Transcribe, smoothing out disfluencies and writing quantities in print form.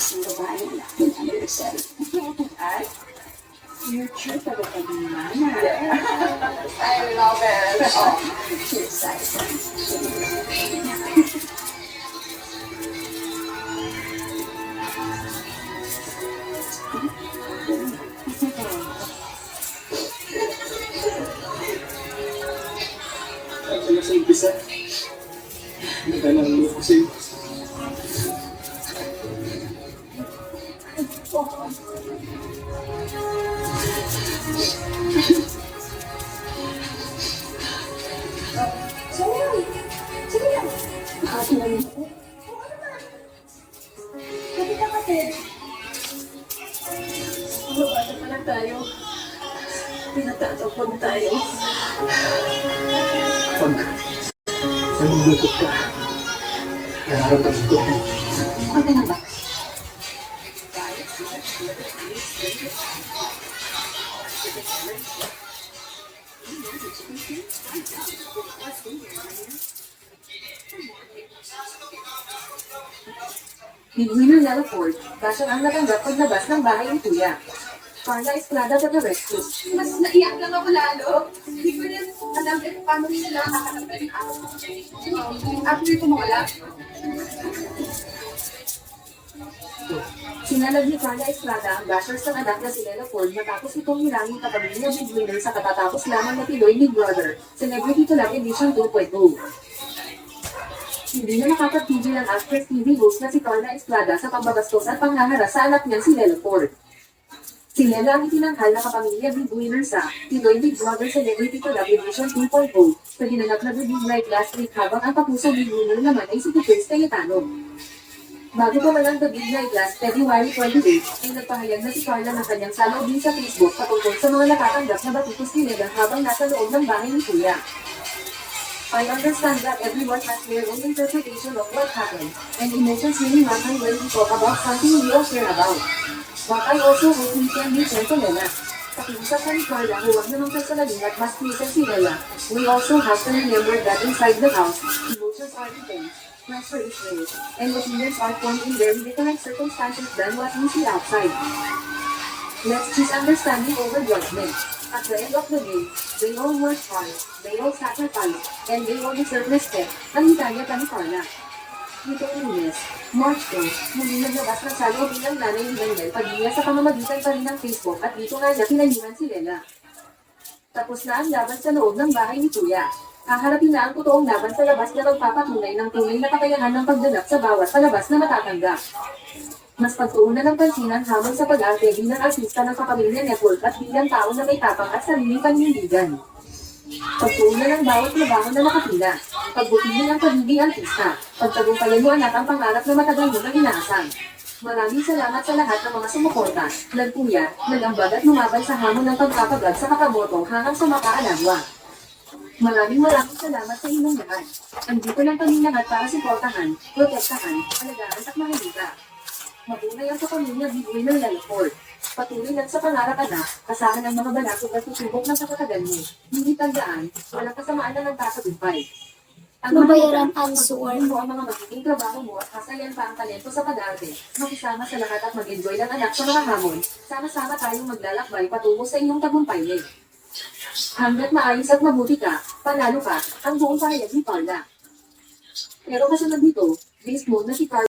isang babae na pinag-resell. At future tagapagmana. I love it. Oh, cheers tayo. Kaya sa umpisa, nagkalaman ko sa'yo. Sorry. Sige lang. Nakatuloy ako. Oo naman. Kapit ka kapit. Mabata pa lang tayo. Pinatatakpan tayo. Pag nalulutot ka, nararamdaman ko. Okay na ba? Midwinter Nella Ford, basyang ang natanggap paglabas ng bahay ni Kuya. Carla Estrada sa rescue. Mas naiyak lang ako lalo. Hindi ko rin alam paano sila kakakalapin ako. After ko mawala, Sinalag ni Carla Estrada ang bashers ng anak na si Nella Ford matapos itong hirangin kapamilya Midwinter sa katatapos lamang na Pinoy Big Brother, Celebrity Collab Edition 2.0. Hindi na makapagpigil ang actress TV host na si Carla Estrada sa pambabastos at panghaharas sa anak niya si Nella Ford. Si Nella ang itinanghal na kapamilya Big Winner sa Pinoy Big Brother Celebrity Collab Edition 2.0 sa ginanap na The Big Night last week habang ang kapuso Big Winner naman ay si Chris Cayetano. Bago pa man ang The Big Night last February 28, ay nagpahayag na si Carla ng kanyang saloobin sa Facebook patungkol sa mga nakatanggap na batikos ni Nella habang nasa loob ng bahay ni Kuya. I understand that everyone has their own interpretation of what happened, and emotions really matter when we talk about something we all care about. But I also hope we can be gentle, Nella. Pakiusap na ni Carla, huwag namang kasalalin at mas pleaser si Nella. We also have to remember that inside the house, emotions are intense, pressure is real, and opinions are formed in very different circumstances than what we see outside. Let's choose understanding over judgment. At the end of the day, they all work hard, they all sacrifice, and they all deserve respect, ang hitanya pa ni Carla. Nitong Lunes, March 2, muli naglabas ng saloobin ng nanay ni Daniel Padilla sa pamamagitan pa rin ng Facebook at dito nga niya pinalihan si Nella. Tapos na ang laban sa loob ng bahay ni Kuya. Haharapin na ang totoong laban sa labas na magpapatunay ng tunay na kakayahan ng pagganap sa bawat palabas na matatanggap. Mas pagtuunan ng pansinan hamon sa pag-arte bilang artista ng Kapamilya Network at bilang tao na may tapang at sariling panindigan. Pagtuunan ng bawat trabaho na nakapila, pagbutihin ang pagiging artista, pagtagumpayan mo anak ang pangarap na matagal mo nang inaasam. Maraming salamat sa lahat ng mga sumuporta, nagpuya, nagambag at lumaban sa hamon ng pagpapaglad sa kakaboto hanggang sa makaalagwa. Maraming salamat sa inyong lahat. Andito lang kami lahat para suportahan, protektahan, alagaan at mahalika. Mabuhay ang kapamilya Big Winner Nella Ford. Patuloy lang sa pangarap anak, kasahan ang mga balakog at susubok ng kakatagal mo. Hindi tandaan, walang kasamaan na nagtatagumpay. Mabayaran answer. Pagbubuhin mo ang mga magiging trabaho mo at kasayan pa ang talento sa pag-arte. Makisama sa lahat at mag-enjoy ng anak sa mga hamon. Sama-sama tayong maglalakbay patungo sa inyong tagumpay. Hanggat maayos at mabuti ka, panalo ka, ang buong pahayag ni Carla. Pero kasunod nito, based mode na si Carla.